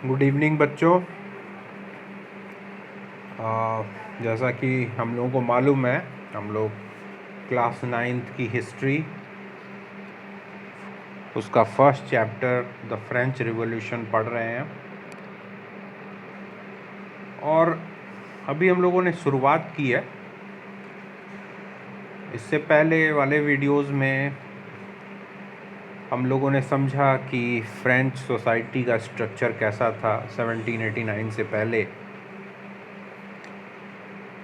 Good evening बच्चों। जैसा कि हम लोगों को मालूम है, हम लोग क्लास 9th की हिस्ट्री उसका first chapter the French revolution पढ़ रहे हैं। और अभी हम लोगों ने शुरुआत की है। इससे पहले वाले वीडियोस में हम लोगों ने समझा कि फ्रेंच सोसाइटी का स्ट्रक्चर कैसा था 1789 से पहले,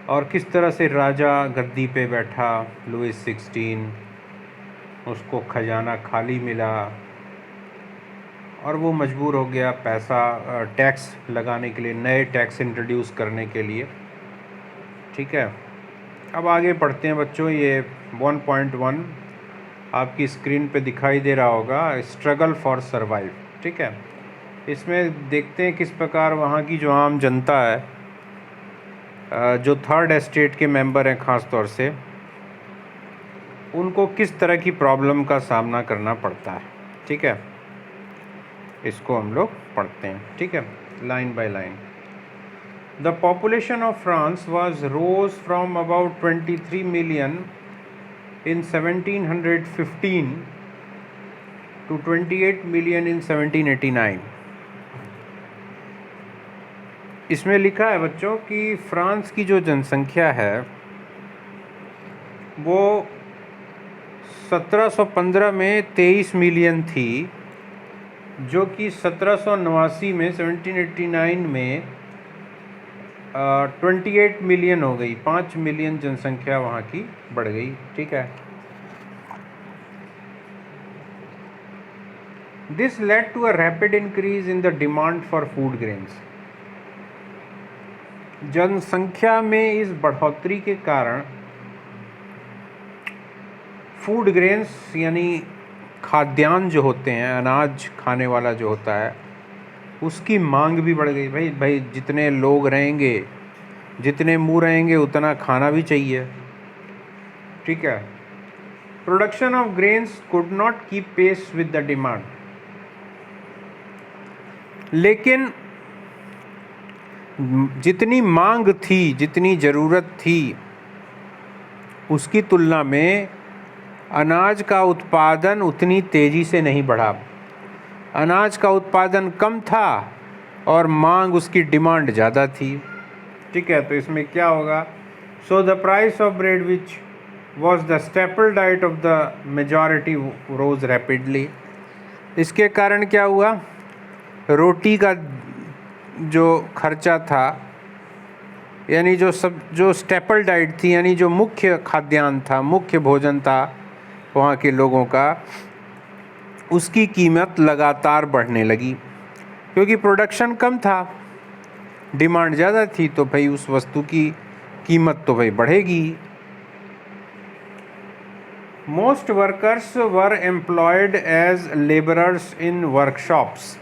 और किस तरह से राजा गद्दी पे बैठा लुइस 16, उसको खजाना खाली मिला और वो मजबूर हो गया पैसा टैक्स लगाने के लिए, नए टैक्स इंट्रोड्यूस करने के लिए। ठीक है, अब आगे पढ़ते हैं बच्चों। ये 1.1 आपकी स्क्रीन पे दिखाई दे रहा होगा, स्ट्रगल फॉर सर्वाइव। ठीक है, इसमें देखते हैं किस प्रकार वहाँ की जो आम जनता है, जो थर्ड एस्टेट के मेंबर हैं ख़ास तौर से, उनको किस तरह की प्रॉब्लम का सामना करना पड़ता है। ठीक है, इसको हम लोग पढ़ते हैं। ठीक है, line by line. The population of France was rose from about 23 million in 1715 to 28 million in 1789। इसमें लिखा है बच्चों कि फ्रांस की जो जनसंख्या है वो 1715 में 23 मिलियन थी, जो कि 1789 में 1789 में 28 मिलियन हो गई। 5 मिलियन जनसंख्या वहाँ की बढ़ गई। ठीक है, this led to a rapid increase in the demand for food grains. जनसंख्या में इस बढ़ोतरी के कारण फूड ग्रेन्स यानी खाद्यान्न जो होते हैं, अनाज खाने वाला जो होता है, उसकी मांग भी बढ़ गई। भाई जितने लोग रहेंगे, जितने मुंह रहेंगे, उतना खाना भी चाहिए। ठीक है, production of grains could not keep pace with the demand. लेकिन जितनी मांग थी, जितनी ज़रूरत थी, उसकी तुलना में अनाज का उत्पादन उतनी तेज़ी से नहीं बढ़ा। अनाज का उत्पादन कम था और मांग, उसकी डिमांड ज़्यादा थी। ठीक है, तो इसमें क्या होगा? So the price of bread which was the staple diet of the majority rose rapidly. इसके कारण क्या हुआ? रोटी का जो खर्चा था, यानी जो स्टेपल डाइट थी, यानी जो मुख्य खाद्यान्न था, मुख्य भोजन था वहाँ के लोगों का, उसकी कीमत लगातार बढ़ने लगी, क्योंकि प्रोडक्शन कम था, डिमांड ज़्यादा थी, तो भाई उस वस्तु की कीमत तो भाई बढ़ेगी। Most workers were employed as labourers in workshops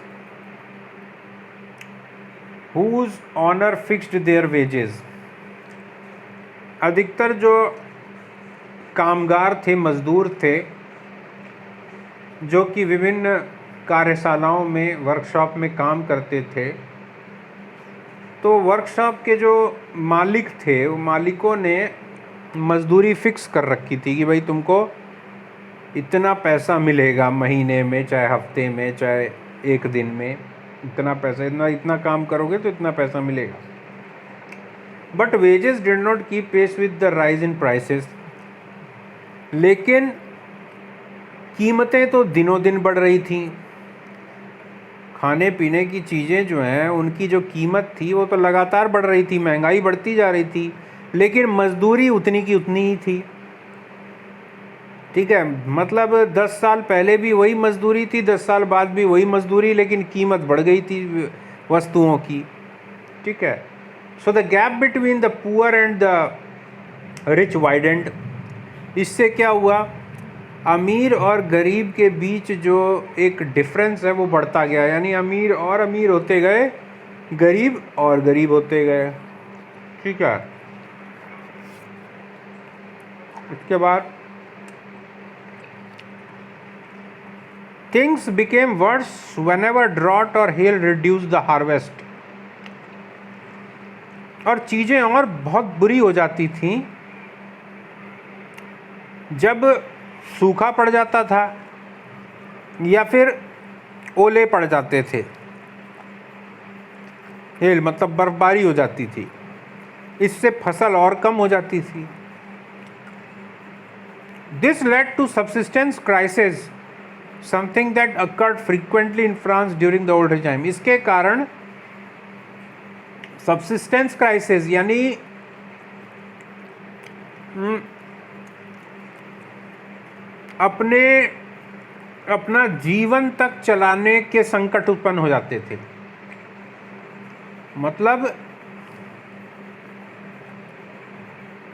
whose owner fixed their wages। अधिकतर जो कामगार थे, मजदूर थे, जो कि विभिन्न कार्यशालाओं में, वर्कशॉप में काम करते थे, तो वर्कशॉप के जो मालिक थे, वो मालिकों ने मजदूरी फिक्स कर रखी थी कि भाई तुमको इतना पैसा मिलेगा महीने में, चाहे हफ्ते में, चाहे एक दिन में, इतना पैसा, इतना काम करोगे तो इतना पैसा मिलेगा। But wages did not keep pace with the rise in prices. लेकिन कीमतें तो दिनों दिन बढ़ रही थी। खाने पीने की चीज़ें जो हैं, उनकी जो कीमत थी वो तो लगातार बढ़ रही थी, महंगाई बढ़ती जा रही थी, लेकिन मजदूरी उतनी की उतनी ही थी। ठीक है, मतलब 10 साल पहले भी वही मजदूरी थी, 10 साल बाद भी वही मजदूरी, लेकिन कीमत बढ़ गई थी वस्तुओं की। ठीक है, so the gap between the poor and the rich widened. इससे क्या हुआ? अमीर और गरीब के बीच जो एक डिफरेंस है वो बढ़ता गया, यानी अमीर और अमीर होते गए, गरीब और गरीब होते गए। ठीक है, इसके बाद things became worse whenever drought और हेल रिड्यूस द हार्वेस्ट। और चीज़ें और बहुत बुरी हो जाती थीं जब सूखा पड़ जाता था या फिर ओले पड़ जाते थे। हेल मतलब बर्फबारी हो जाती थी, इससे फसल और कम हो जाती थी। This led to subsistence crisis, something that occurred frequently in France during the old time. इसके कारण सबसिस्टेंस क्राइसिस यानी अपना जीवन तक चलाने के संकट उत्पन्न हो जाते थे। मतलब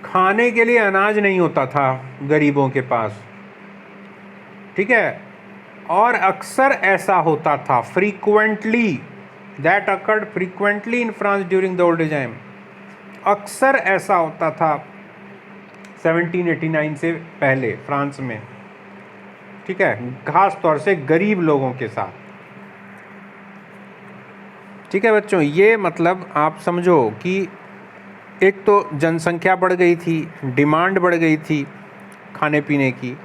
खाने के लिए अनाज नहीं होता था गरीबों के पास, ठीक है। और अक्सर ऐसा होता था, frequently, that occurred frequently in France during the old time. अक्सर ऐसा होता था 1789 से पहले फ्रांस में, ठीक है, खास तौर से गरीब लोगों के साथ। ठीक है बच्चों, ये मतलब आप समझो कि एक तो जनसंख्या बढ़ गई थी, डिमांड बढ़ गई थी खाने पीने की,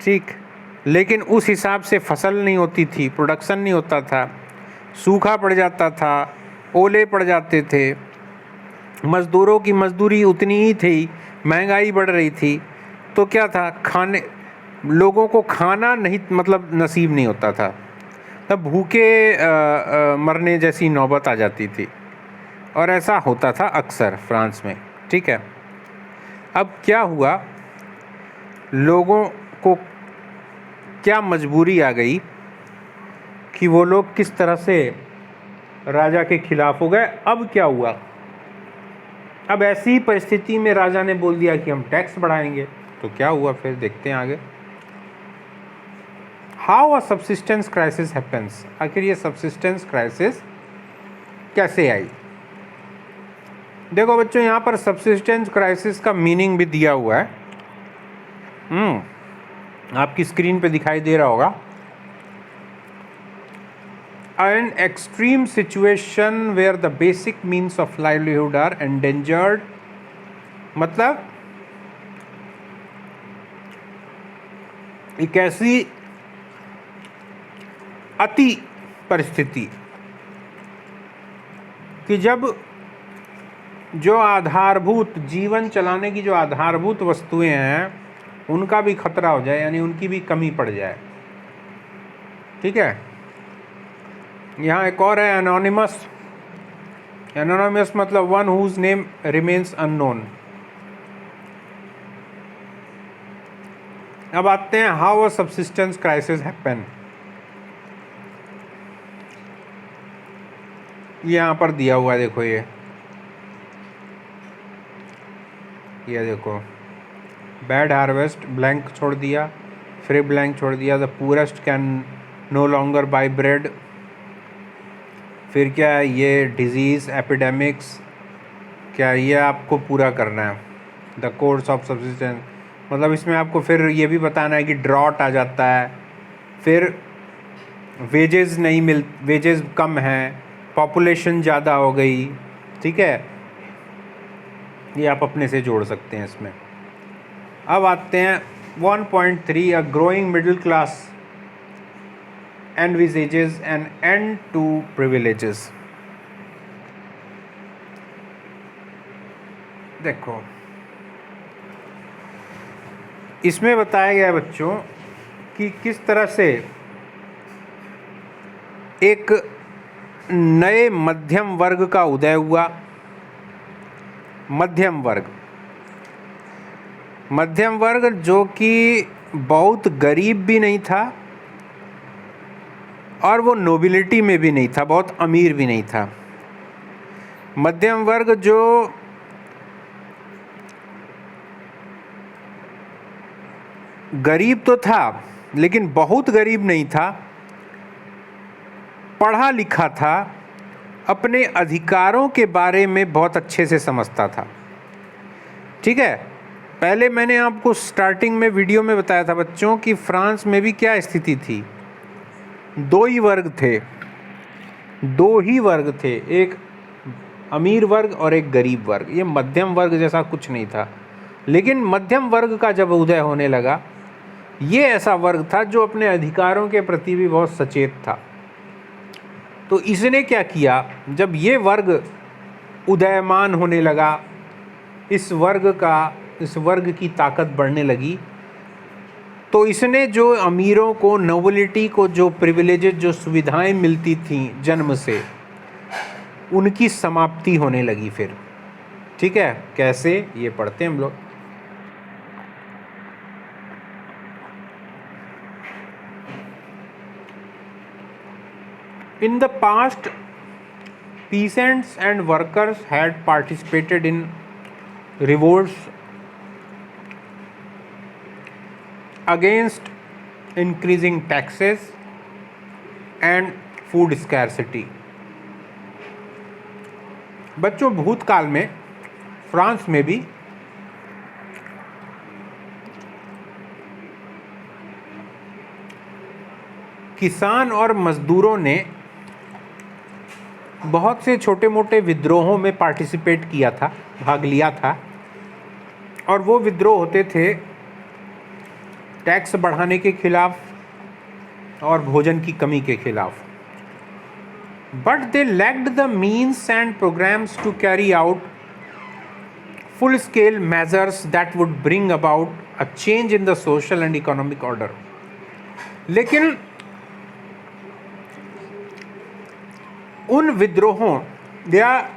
ठीक, लेकिन उस हिसाब से फसल नहीं होती थी, प्रोडक्शन नहीं होता था, सूखा पड़ जाता था, ओले पड़ जाते थे, मज़दूरों की मजदूरी उतनी ही थी, महंगाई बढ़ रही थी, तो क्या था, लोगों को खाना नहीं मतलब नसीब नहीं होता था, तब भूखे मरने जैसी नौबत आ जाती थी। और ऐसा होता था अक्सर फ्रांस में, ठीक है। अब क्या हुआ, लोगों को क्या मजबूरी आ गई कि वो लोग किस तरह से राजा के खिलाफ हो गए। अब क्या हुआ, अब ऐसी परिस्थिति में राजा ने बोल दिया कि हम टैक्स बढ़ाएंगे, तो क्या हुआ फिर देखते हैं आगे। How a subsistence crisis happens, आखिर ये सबसिस्टेंस क्राइसिस कैसे आई। देखो बच्चों, यहाँ पर सबसिस्टेंस क्राइसिस का मीनिंग भी दिया हुआ है, आपकी स्क्रीन पे दिखाई दे रहा होगा। An extreme situation where the basic means of livelihood are endangered, मतलब एक ऐसी अति परिस्थिति कि जब जो आधारभूत जीवन चलाने की जो आधारभूत वस्तुएं हैं उनका भी खतरा हो जाए, यानी उनकी भी कमी पड़ जाए, ठीक है। यहाँ एक और है एनोनिमस। एनोनिमस मतलब one whose name remains unknown. अब आते हैं how a subsistence crisis happen. यहाँ पर दिया हुआ है, देखो ये देखो, बैड हार्वेस्ट ब्लैंक छोड़ दिया, फिर ब्लैंक छोड़ दिया, the poorest can no longer buy bread, फिर क्या है ये डिजीज़ एपिडेमिक्स, क्या ये आपको पूरा करना है। द कोर्स ऑफ सबसिस्टेंस मतलब इसमें आपको फिर ये भी बताना है कि ड्रॉट आ जाता है, फिर वेजेस कम हैं, पॉपुलेशन ज़्यादा हो गई, ठीक है, ये आप अपने से जोड़ सकते हैं इसमें। अब आते हैं 1.3, a growing middle class envisages an end to privileges। देखो इसमें बताया गया है बच्चों कि किस तरह से एक नए मध्यम वर्ग का उदय हुआ। मध्यम वर्ग जो कि बहुत गरीब भी नहीं था और वो नोबिलिटी में भी नहीं था, बहुत अमीर भी नहीं था। मध्यम वर्ग जो गरीब तो था लेकिन बहुत गरीब नहीं था, पढ़ा लिखा था, अपने अधिकारों के बारे में बहुत अच्छे से समझता था, ठीक है। पहले मैंने आपको स्टार्टिंग में वीडियो में बताया था बच्चों कि फ्रांस में भी क्या स्थिति थी, दो ही वर्ग थे, एक अमीर वर्ग और एक गरीब वर्ग। ये मध्यम वर्ग जैसा कुछ नहीं था, लेकिन मध्यम वर्ग का जब उदय होने लगा, ये ऐसा वर्ग था जो अपने अधिकारों के प्रति भी बहुत सचेत था। तो इसने क्या किया, जब ये वर्ग उदयमान होने लगा, इस वर्ग की ताकत बढ़ने लगी, तो इसने जो अमीरों को, नोबिलिटी को जो प्रिविलेजेस, जो सुविधाएं मिलती थीं जन्म से, उनकी समाप्ति होने लगी फिर। ठीक है, कैसे, ये पढ़ते हैं हम लोग। In the past, peasants and workers had participated in revolts against increasing taxes and food scarcity. बच्चों, भूतकाल में फ्रांस में भी किसान और मजदूरों ने बहुत से छोटे मोटे विद्रोहों में पार्टिसिपेट किया था, भाग लिया था। और वो विद्रोह होते थे टैक्स बढ़ाने के खिलाफ और भोजन की कमी के खिलाफ। But they lacked the means and programmes to carry out full scale measures that would bring about a change in the social and economic order. लेकिन उन विद्रोहों या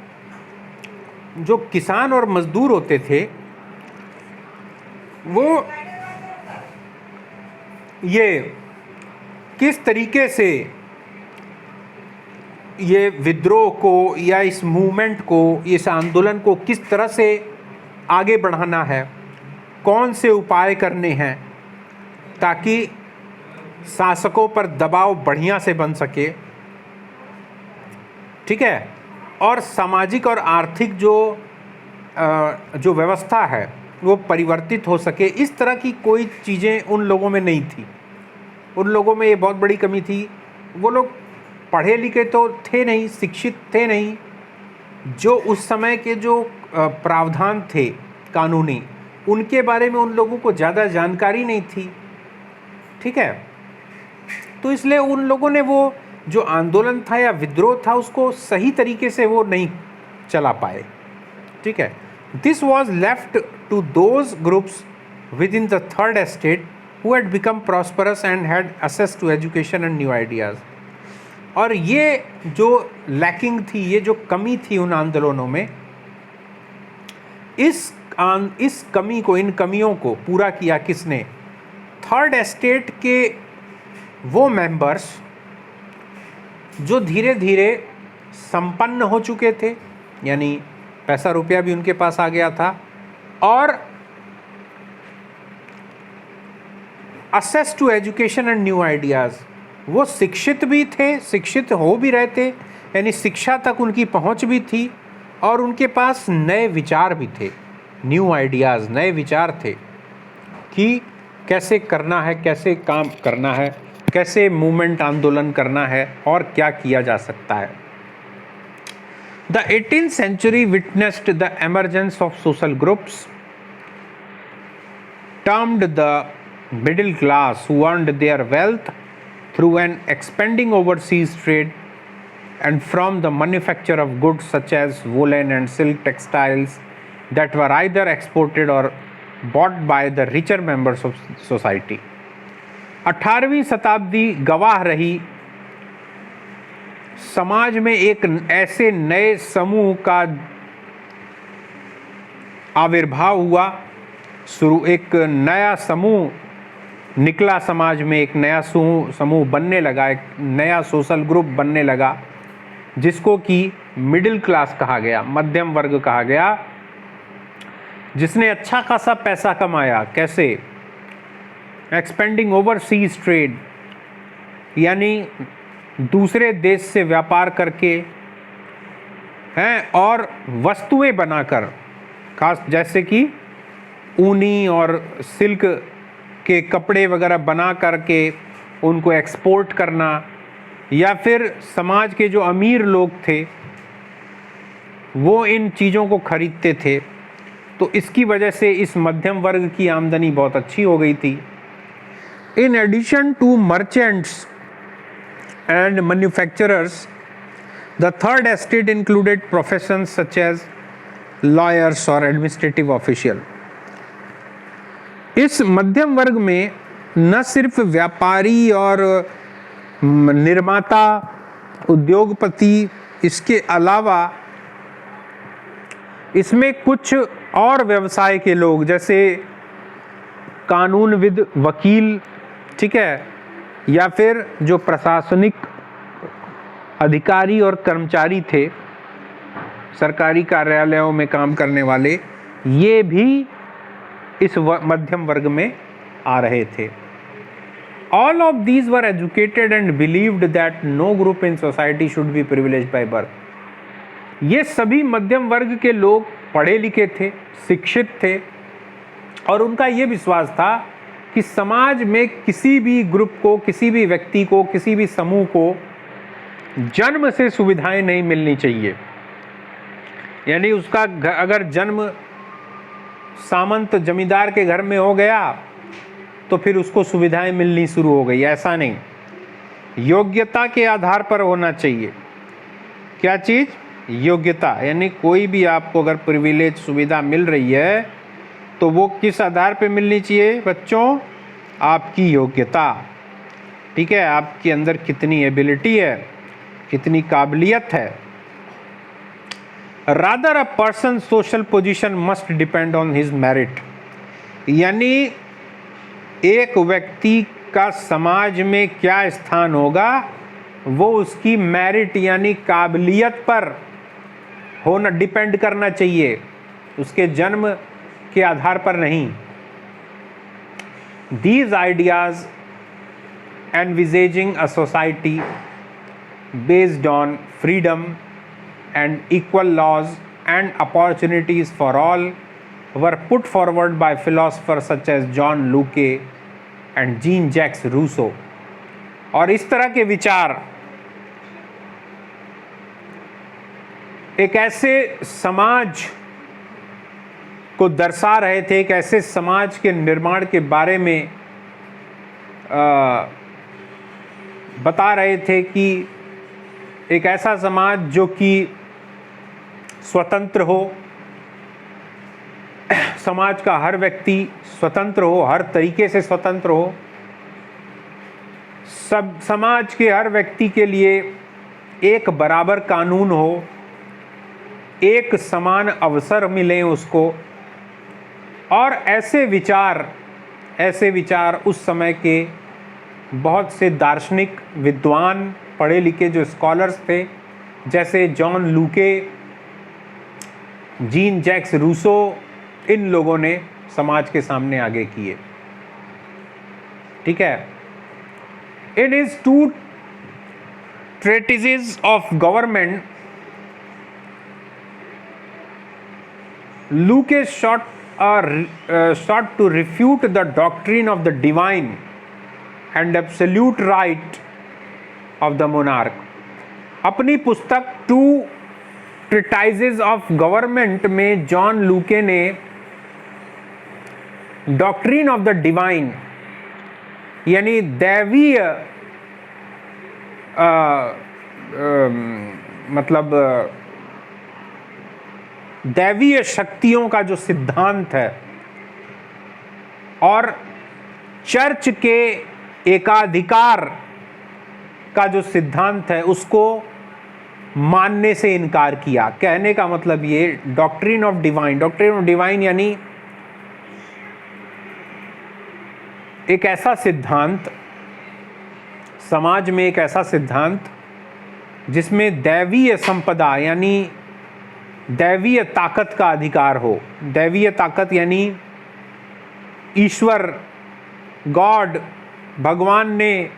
जो किसान और मजदूर होते थे, वो ये किस तरीके से ये विद्रोह को या इस मूवमेंट को, इस आंदोलन को किस तरह से आगे बढ़ाना है, कौन से उपाय करने हैं ताकि शासकों पर दबाव बढ़िया से बन सके। ठीक है, और सामाजिक और आर्थिक जो व्यवस्था है वो परिवर्तित हो सके, इस तरह की कोई चीज़ें उन लोगों में नहीं थी। उन लोगों में ये बहुत बड़ी कमी थी। वो लोग पढ़े लिखे तो थे नहीं, शिक्षित थे नहीं। जो उस समय के जो प्रावधान थे कानूनी, उनके बारे में उन लोगों को ज़्यादा जानकारी नहीं थी। ठीक है, तो इसलिए उन लोगों ने वो जो आंदोलन था या विद्रोह था, उसको सही तरीके से वो नहीं चला पाए। ठीक है, this was left to those groups within the third estate who had become prosperous and had access to education and new ideas. और ये जो लैकिंग थी, ये जो कमी थी उन आंदोलनों में, इस कमी को, इन कमियों को पूरा किया किसने? थर्ड एस्टेट के वो मेंबर्स जो धीरे धीरे संपन्न हो चुके थे, यानी पैसा रुपया भी उनके पास आ गया था, और access to education and new ideas, वो शिक्षित भी थे, शिक्षित हो भी रहे थे, यानी शिक्षा तक उनकी पहुंच भी थी, और उनके पास नए विचार भी थे, न्यू आइडियाज़, नए विचार थे कि कैसे करना है, कैसे काम करना है, कैसे मूवमेंट, आंदोलन करना है, और क्या किया जा सकता है। The 18th century witnessed the emergence of social groups termed the middle class, who earned their wealth through an expanding overseas trade and from the manufacture of goods such as woolen and silk textiles that were either exported or bought by the richer members of society. 18वीं शताब्दी गवाह रही समाज में एक ऐसे नए समूह का आविर्भाव हुआ, एक नया समूह निकला समाज में, एक नया समूह बनने लगा, एक नया सोशल ग्रुप बनने लगा, जिसको कि मिडिल क्लास कहा गया, मध्यम वर्ग कहा गया, जिसने अच्छा खासा पैसा कमाया। कैसे? एक्सपेंडिंग ओवरसीज ट्रेड, यानी दूसरे देश से व्यापार करके हैं, और वस्तुएं बनाकर, खास जैसे कि ऊनी और सिल्क के कपड़े वगैरह बना करके उनको एक्सपोर्ट करना, या फिर समाज के जो अमीर लोग थे वो इन चीज़ों को खरीदते थे। तो इसकी वजह से इस मध्यम वर्ग की आमदनी बहुत अच्छी हो गई थी। In addition to merchants and manufacturers, the third estate included professions such as lawyers और एडमिनिस्ट्रेटिव ऑफिशियल। इस मध्यम वर्ग में न सिर्फ व्यापारी और निर्माता, उद्योगपति, इसके अलावा इसमें कुछ और व्यवसाय के लोग जैसे कानूनविद, वकील, ठीक है, या फिर जो प्रशासनिक अधिकारी और कर्मचारी थे, सरकारी कार्यालयों में काम करने वाले, ये भी इस मध्यम वर्ग में आ रहे थे। All of these were educated and believed that no group in society should be privileged by birth. ये सभी मध्यम वर्ग के लोग पढ़े लिखे थे, शिक्षित थे, और उनका ये विश्वास था कि समाज में किसी भी ग्रुप को, किसी भी व्यक्ति को, किसी भी समूह को जन्म से सुविधाएं नहीं मिलनी चाहिए। यानी उसका अगर जन्म सामंत जमींदार के घर में हो गया तो फिर उसको सुविधाएं मिलनी शुरू हो गई, ऐसा नहीं। योग्यता के आधार पर होना चाहिए। क्या चीज़? योग्यता। यानी कोई भी आपको अगर प्रिविलेज सुविधा मिल रही है तो वो किस आधार पे मिलनी चाहिए बच्चों? आपकी योग्यता, ठीक है, आपके अंदर कितनी एबिलिटी है, कितनी काबिलियत है। Rather a person social position must depend on his merit. यानी एक व्यक्ति का समाज में क्या स्थान होगा वो उसकी मेरिट यानी काबिलियत पर होना, डिपेंड करना चाहिए, उसके जन्म के आधार पर नहीं। These ideas envisaging a society based on freedom and equal laws and opportunities for all were put forward by philosophers such as John Locke and Jean-Jacques Rousseau। और इस तरह के विचार एक ऐसे समाज को दर्शा रहे थे, एक ऐसे समाज के निर्माण के बारे में बता रहे थे कि एक ऐसा समाज जो कि स्वतंत्र हो, समाज का हर व्यक्ति स्वतंत्र हो, हर तरीके से स्वतंत्र हो, सब समाज के हर व्यक्ति के लिए एक बराबर कानून हो, एक समान अवसर मिले उसको। और ऐसे विचार उस समय के बहुत से दार्शनिक, विद्वान, पढ़े लिखे जो स्कॉलर्स थे, जैसे John Locke, Jean Jacques Rousseau, इन लोगों ने समाज के सामने आगे किए। ठीक है। In his 2 treatises of government, Luke sought to refute the doctrine of the divine and absolute right of the monarch। अपनी पुस्तक 2 treatises of government में जॉन लूके ने डॉक्ट्रिन ऑफ द डिवाइन यानी दैवीय मतलब दैवीय शक्तियों का जो सिद्धांत है और चर्च के एकाधिकार का जो सिद्धांत है उसको मानने से इनकार किया। कहने का मतलब ये डॉक्ट्रिन ऑफ डिवाइन यानी एक ऐसा सिद्धांत, समाज में एक ऐसा सिद्धांत जिसमें दैवीय संपदा यानी दैवीय ताकत का अधिकार हो। दैवीय ताकत यानी ईश्वर, गॉड, भगवान ने,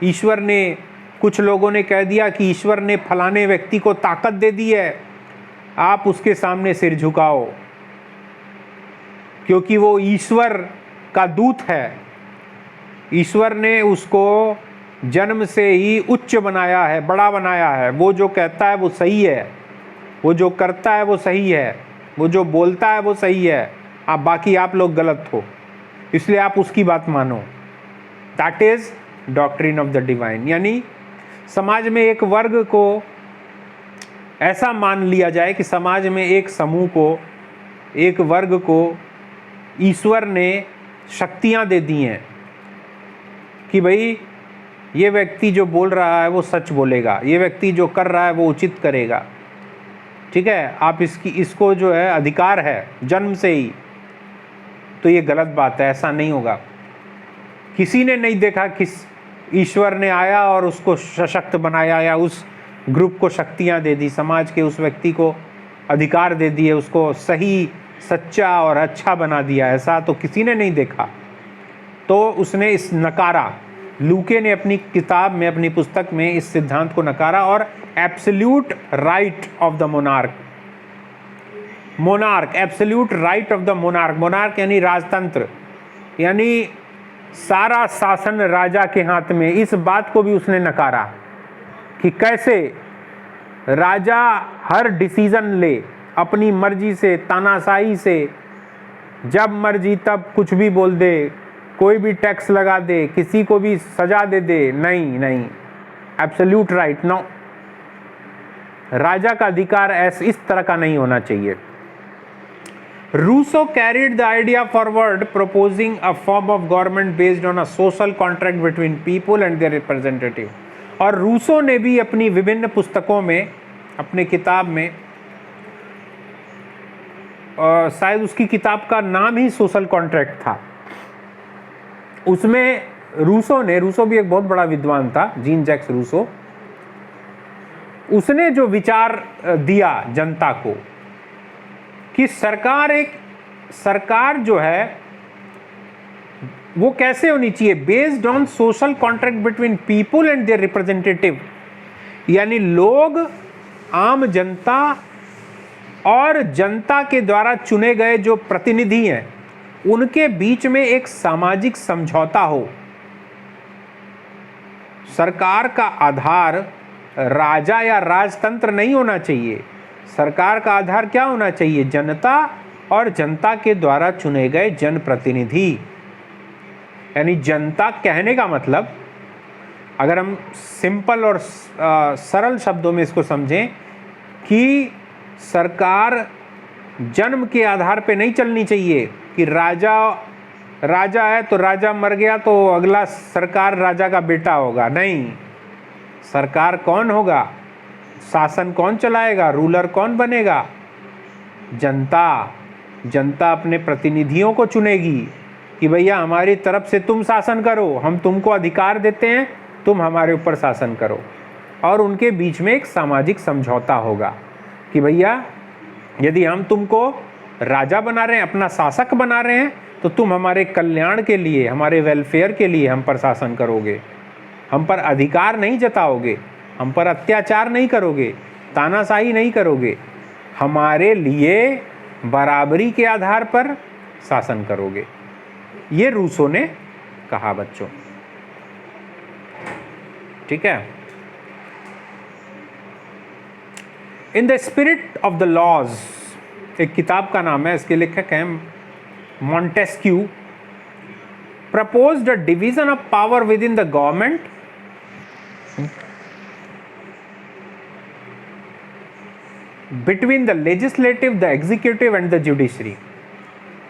ईश्वर ने, कुछ लोगों ने कह दिया कि ईश्वर ने फलाने व्यक्ति को ताकत दे दी है, आप उसके सामने सिर झुकाओ। क्योंकि वो ईश्वर का दूत है। ईश्वर ने उसको जन्म से ही उच्च बनाया है, बड़ा बनाया है। वो जो कहता है वो सही है, वो जो करता है वो सही है, वो जो बोलता है वो सही है, आप बाकी आप लोग गलत हो, इसलिए आप उसकी बात मानो। That is doctrine of the divine. यानी समाज में एक वर्ग को ऐसा मान लिया जाए कि समाज में एक समूह को, एक वर्ग को ईश्वर ने शक्तियां दे दी हैं कि भाई ये व्यक्ति जो बोल रहा है वो सच बोलेगा, ये व्यक्ति जो कर रहा है वो उचित करेगा, ठीक है, आप इसको जो है अधिकार है जन्म से ही, तो ये गलत बात है, ऐसा नहीं होगा। किसी ने नहीं देखा किस ईश्वर ने आया और उसको सशक्त बनाया या उस ग्रुप को शक्तियां दे दी, समाज के उस व्यक्ति को अधिकार दे दिए, उसको सही, सच्चा और अच्छा बना दिया, ऐसा तो किसी ने नहीं देखा। तो उसने इस नकारा, लूके ने अपनी किताब में, अपनी पुस्तक में इस सिद्धांत को नकारा और absolute right of the monarch, absolute right of the monarch यानी राजतंत्र, यानी सारा शासन राजा के हाथ में, इस बात को भी उसने नकारा कि कैसे राजा हर डिसीजन ले अपनी मर्जी से, तानाशाही से, जब मर्जी तब कुछ भी बोल दे, कोई भी टैक्स लगा दे, किसी को भी सजा दे दे। नहीं, एब्सोल्यूट राइट नो, राजा का अधिकार इस तरह का नहीं होना चाहिए। Rousseau carried the idea forward, proposing a form of government based on a social contract between people and their representative। और रूसो ने भी अपनी विभिन्न पुस्तकों में, अपने किताब में, शायद उसकी किताब का नाम ही सोशल कॉन्ट्रैक्ट था, उसमें रूसो भी एक बहुत बड़ा विद्वान था, जीन जैक्स रूसो, उसने जो विचार दिया जनता को कि सरकार जो है वो कैसे होनी चाहिए, based on social contract between people and their representative, यानी लोग, आम जनता और जनता के द्वारा चुने गए जो प्रतिनिधि हैं, उनके बीच में एक सामाजिक समझौता हो। सरकार का आधार राजा या राजतंत्र नहीं होना चाहिए, सरकार का आधार क्या होना चाहिए, जनता और जनता के द्वारा चुने गए जनप्रतिनिधि। यानी जनता कहने का मतलब, अगर हम सिंपल और सरल शब्दों में इसको समझें, कि सरकार जन्म के आधार पे नहीं चलनी चाहिए कि राजा है तो राजा मर गया तो अगला सरकार राजा का बेटा होगा। नहीं, सरकार कौन होगा, शासन कौन चलाएगा, रूलर कौन बनेगा, जनता अपने प्रतिनिधियों को चुनेगी कि भैया हमारी तरफ से तुम शासन करो, हम तुमको अधिकार देते हैं, तुम हमारे ऊपर शासन करो। और उनके बीच में एक सामाजिक समझौता होगा कि भैया यदि हम तुमको राजा बना रहे हैं, अपना शासक बना रहे हैं, तो तुम हमारे कल्याण के लिए, हमारे वेलफेयर के लिए हम पर शासन करोगे, हम पर अधिकार नहीं जताओगे, हम पर अत्याचार नहीं करोगे, तानाशाही नहीं करोगे, हमारे लिए बराबरी के आधार पर शासन करोगे। ये रूसो ने कहा बच्चों, ठीक है। In the spirit of the laws, एक किताब का नाम है, इसके लेखक हैं Montesquieu, proposed a division of power within the government between the legislative, the executive and the judiciary.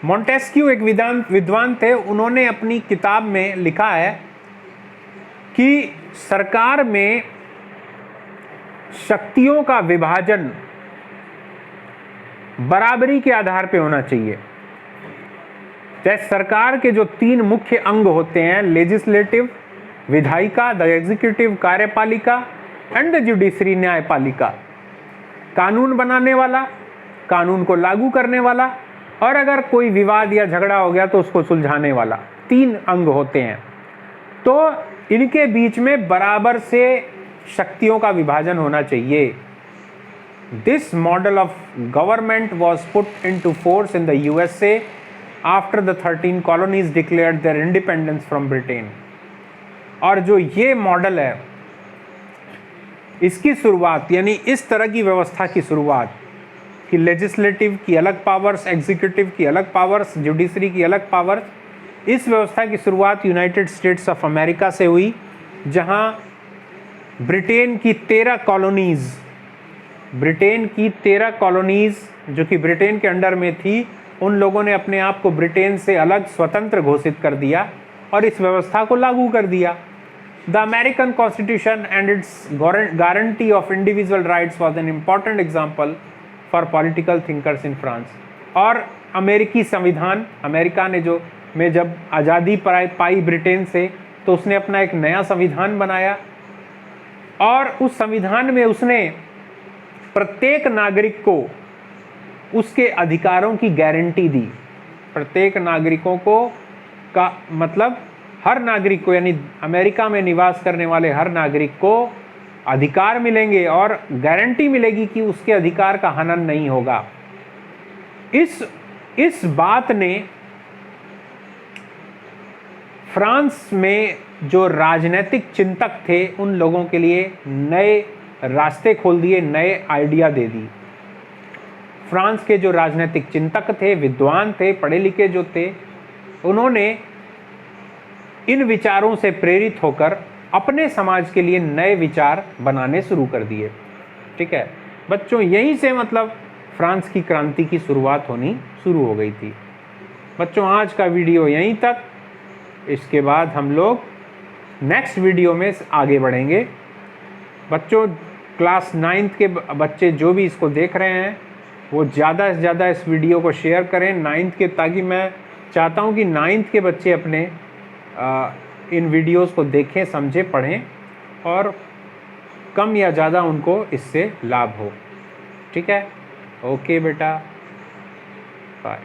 Montesquieu एक विद्वान थे, उन्होंने अपनी किताब में लिखा है कि सरकार में शक्तियों का विभाजन बराबरी के आधार पर होना चाहिए। जैसे सरकार के जो 3 मुख्य अंग होते हैं, लेजिस्लेटिव विधायिका, द एग्जीक्यूटिव कार्यपालिका एंड द जुडिशरी न्यायपालिका, कानून बनाने वाला, कानून को लागू करने वाला, और अगर कोई विवाद या झगड़ा हो गया तो उसको सुलझाने वाला, 3 अंग होते हैं। तो इनके बीच में बराबर से शक्तियों का विभाजन होना चाहिए। This model of government was put into force in the USA after the 13 colonies declared their independence from Britain। और जो ये मॉडल है, इसकी शुरुआत यानी इस तरह की व्यवस्था की शुरुआत कि लेजिस्लेटिव की अलग पावर्स, एग्जीक्यूटिव की अलग पावर्स, जुडिशरी की अलग पावर्स, इस व्यवस्था की शुरुआत यूनाइटेड स्टेट्स ऑफ अमेरिका से हुई, जहां ब्रिटेन की 13 कॉलोनीज जो कि ब्रिटेन के अंडर में थी, उन लोगों ने अपने आप को ब्रिटेन से अलग स्वतंत्र घोषित कर दिया और इस व्यवस्था को लागू कर दिया। The American constitution and it's guarantee of individual rights was an important example for political thinkers in France. और अमेरिकी संविधान, अमेरिका ने जब आज़ादी पाई ब्रिटेन से, तो उसने अपना एक नया संविधान बनाया और उस संविधान में उसने प्रत्येक नागरिक को उसके अधिकारों की गारंटी दी। प्रत्येक नागरिकों को का मतलब हर नागरिक को, यानी अमेरिका में निवास करने वाले हर नागरिक को अधिकार मिलेंगे और गारंटी मिलेगी कि उसके अधिकार का हनन नहीं होगा। इस बात ने फ्रांस में जो राजनीतिक चिंतक थे उन लोगों के लिए नए रास्ते खोल दिए, नए आइडिया दे दी। फ्रांस के जो राजनीतिक चिंतक थे, विद्वान थे, पढ़े लिखे जो थे, उन्होंने इन विचारों से प्रेरित होकर अपने समाज के लिए नए विचार बनाने शुरू कर दिए। ठीक है बच्चों, यहीं से मतलब फ्रांस की क्रांति की शुरुआत होनी शुरू हो गई थी। बच्चों, आज का वीडियो यहीं तक। इसके बाद हम लोग नेक्स्ट वीडियो में आगे बढ़ेंगे। बच्चों, क्लास 9th के बच्चे जो भी इसको देख रहे हैं वो ज़्यादा से ज़्यादा इस वीडियो को शेयर करें 9th के, ताकि मैं चाहता हूँ कि 9th के बच्चे अपने इन वीडियोस को देखें, समझें, पढ़ें और कम या ज़्यादा उनको इससे लाभ हो। ठीक है, ओके बेटा, बाय।